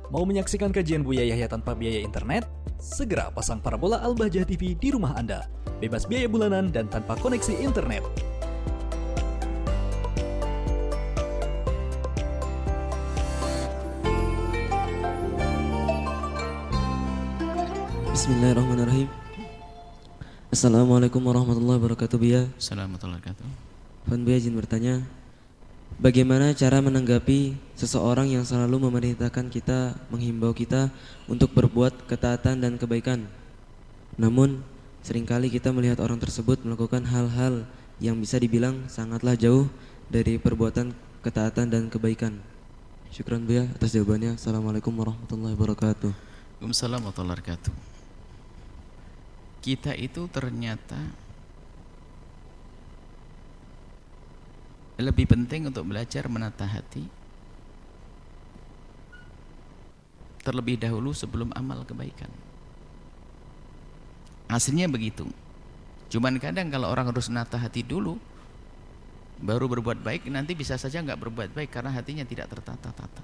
Mau menyaksikan kajian Buya Yahya tanpa biaya internet? Segera pasang parabola Al-Bahjah TV di rumah Anda. Bebas biaya bulanan dan tanpa koneksi internet. Bismillahirrahmanirrahim. Assalamualaikum warahmatullahi wabarakatuh, Buya. Assalamualaikum warahmatullahi wabarakatuh. Buya izin bertanya, bagaimana cara menanggapi seseorang yang selalu memerintahkan kita, menghimbau kita untuk berbuat ketaatan dan kebaikan? Namun, seringkali kita melihat orang tersebut melakukan hal-hal yang bisa dibilang sangatlah jauh dari perbuatan ketaatan dan kebaikan. Syukran, Buya, atas jawabannya. Assalamualaikum warahmatullahi wabarakatuh. Waalaikumsalam warahmatullahi wabarakatuh. Kita itu ternyata lebih penting untuk belajar menata hati terlebih dahulu sebelum amal kebaikan. Aslinya begitu. Cuman kadang kalau orang harus menata hati dulu baru berbuat baik, nanti bisa saja nggak berbuat baik karena hatinya tidak tertata-tata.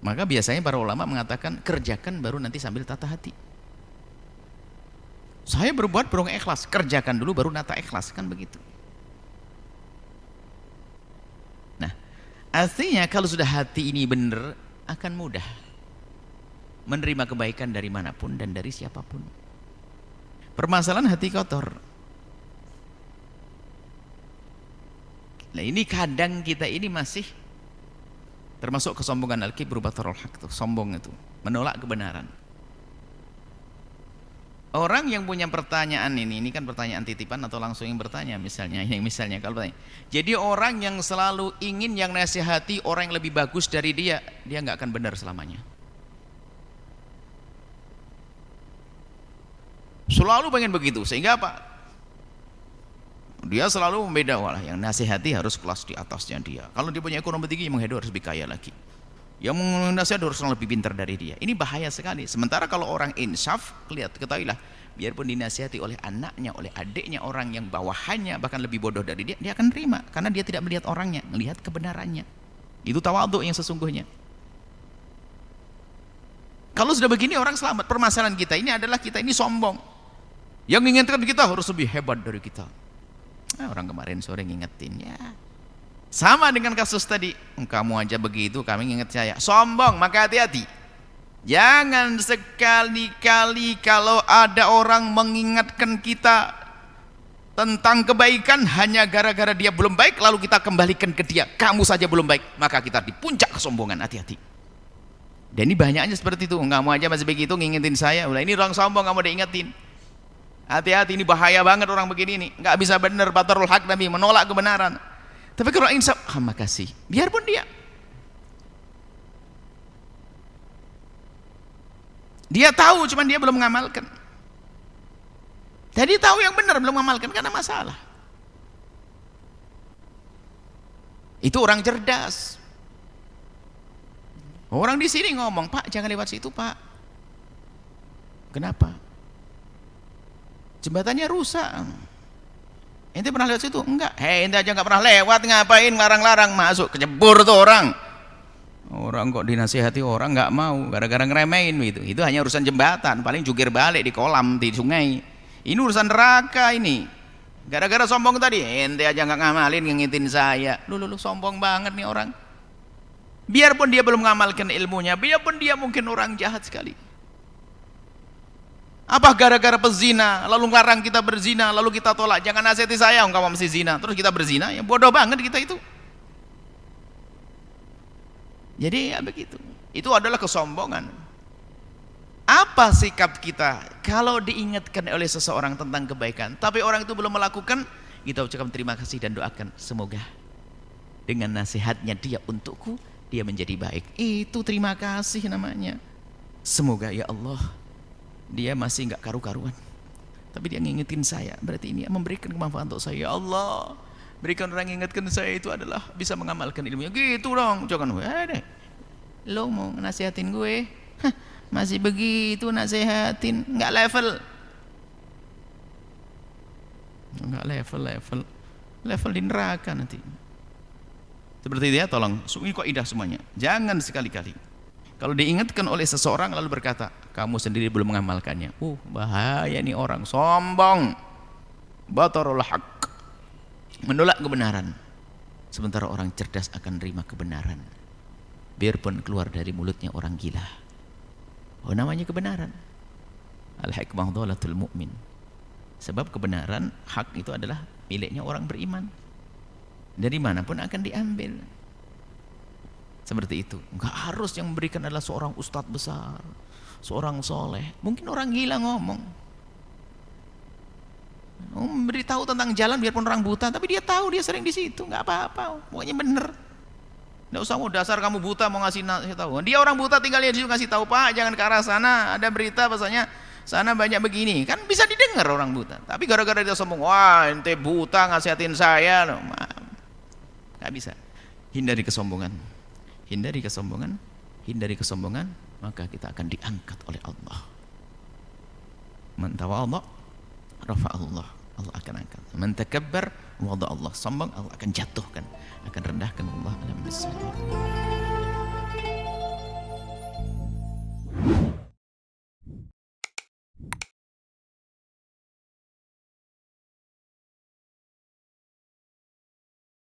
Maka biasanya para ulama mengatakan kerjakan baru nanti sambil tata hati. Saya berbuat belum ikhlas, kerjakan dulu baru nata ikhlas, kan begitu. Nah, artinya kalau sudah hati ini benar, akan mudah menerima kebaikan dari manapun dan dari siapapun. Permasalahan hati kotor. Nah, ini kadang kita ini masih termasuk kesombongan, al-kibru batarul haq, sombong itu, menolak kebenaran. Orang yang punya pertanyaan ini kan pertanyaan titipan atau langsung yang bertanya misalnya kalau bertanya. Jadi orang yang selalu ingin yang nasihati orang yang lebih bagus dari dia nggak akan benar selamanya. Selalu pengen begitu, sehingga apa? Dia selalu membeda, walah yang nasihati harus kelas di atasnya dia. Kalau dia punya ekonomi tinggi, yang menghedo harus lebih kaya lagi. Yang menasihati harus lebih pintar dari dia. Ini bahaya sekali. Sementara kalau orang insaf, ketahuilah, biarpun dinasihati oleh anaknya, oleh adiknya, orang yang bawahannya bahkan lebih bodoh dari dia akan terima karena dia tidak melihat orangnya, melihat kebenarannya. Itu tawadhu yang sesungguhnya. Kalau sudah begini orang selamat. Permasalahan kita ini adalah kita ini sombong. Yang menginginkan kita harus lebih hebat dari kita. Orang kemarin sore ngingetin, ya sama dengan kasus tadi, kamu aja begitu, kami nginget saya, sombong. Maka hati-hati, jangan sekali-kali kalau ada orang mengingatkan kita tentang kebaikan hanya gara-gara dia belum baik lalu kita kembalikan ke dia, kamu saja belum baik, maka kita di puncak kesombongan. Hati-hati. Dan ini banyaknya seperti itu, kamu aja masih begitu ngingetin saya, ulah ini orang sombong, kamu udah ingetin. Hati-hati, ini bahaya banget orang begini nih, nggak bisa benar, batarul haq, Nabi menolak kebenaran. Tapi kalau insaf, makasih, biarpun dia tahu, cuman dia belum mengamalkan. Jadi tahu yang benar, belum mengamalkan karena masalah. Itu orang cerdas. Orang di sini ngomong, Pak jangan lewat situ Pak. Kenapa? Jembatannya rusak. Ente pernah lewat situ? Enggak. Ente aja nggak pernah lewat, ngapain larang-larang masuk, kecebur tuh orang. Orang kok dinasihati orang nggak mau, gara-gara ngeremehin gitu. Itu hanya urusan jembatan, paling jungkir balik di kolam di sungai. Ini urusan neraka ini. Gara-gara sombong tadi, ente aja nggak ngamalin, ngingetin saya. Lu sombong banget nih orang. Biarpun dia belum mengamalkan ilmunya, biarpun dia mungkin orang jahat sekali. Apa gara-gara pezina lalu ngelarang kita berzina, lalu kita tolak, jangan nasihati saya kamu masih zina, terus kita berzina? Ya bodoh banget kita itu. Jadi ya begitu, itu adalah kesombongan. Apa sikap kita kalau diingatkan oleh seseorang tentang kebaikan tapi orang itu belum melakukan? Kita ucapkan terima kasih dan doakan semoga dengan nasihatnya dia untukku dia menjadi baik. Itu terima kasih namanya. Semoga ya Allah dia masih nggak karu-karuan, tapi dia ngingetin saya, berarti ini memberikan kemanfaatan untuk saya. Ya Allah, berikan orang yang ingatkan saya itu adalah bisa mengamalkan ilmunya. Gitu dong, jangan deh lo mau nasihatin gue, masih begitu nasihatin, nggak level di neraka nanti. Seperti itu ya, tolong, ini kok indah semuanya. Jangan sekali-kali Kalau diingatkan oleh seseorang lalu berkata, kamu sendiri belum mengamalkannya. Bahaya nih orang, sombong. Batarul haq, menolak kebenaran. Sementara orang cerdas akan terima kebenaran, biarpun keluar dari mulutnya orang gila. Namanya kebenaran. Al-hikmah dhalatul mu'min. Sebab kebenaran, hak itu adalah miliknya orang beriman. Dari manapun akan diambil. Seperti itu. Enggak harus yang memberikan adalah seorang ustadz besar, seorang soleh. Mungkin orang gila ngomong. Memberitahu tentang jalan biarpun orang buta, tapi dia tahu, dia sering di situ, nggak apa-apa, pokoknya bener. Nggak usah mau dasar kamu buta mau ngasih tahu. Dia orang buta tinggal di situ ngasih tahu, Pak jangan ke arah sana, ada berita bahasanya sana banyak begini, kan bisa didengar orang buta. Tapi gara-gara dia sombong, wah ente buta ngasihatin saya, nggak bisa. Hindari kesombongan, hindari kesombongan, hindari kesombongan, maka kita akan diangkat oleh Allah. Man tawadha rafa Allah, Allah akan angkat. Man takabbar wada Allah, sombong Allah akan jatuhkan, akan rendahkan Allah dalam Islam.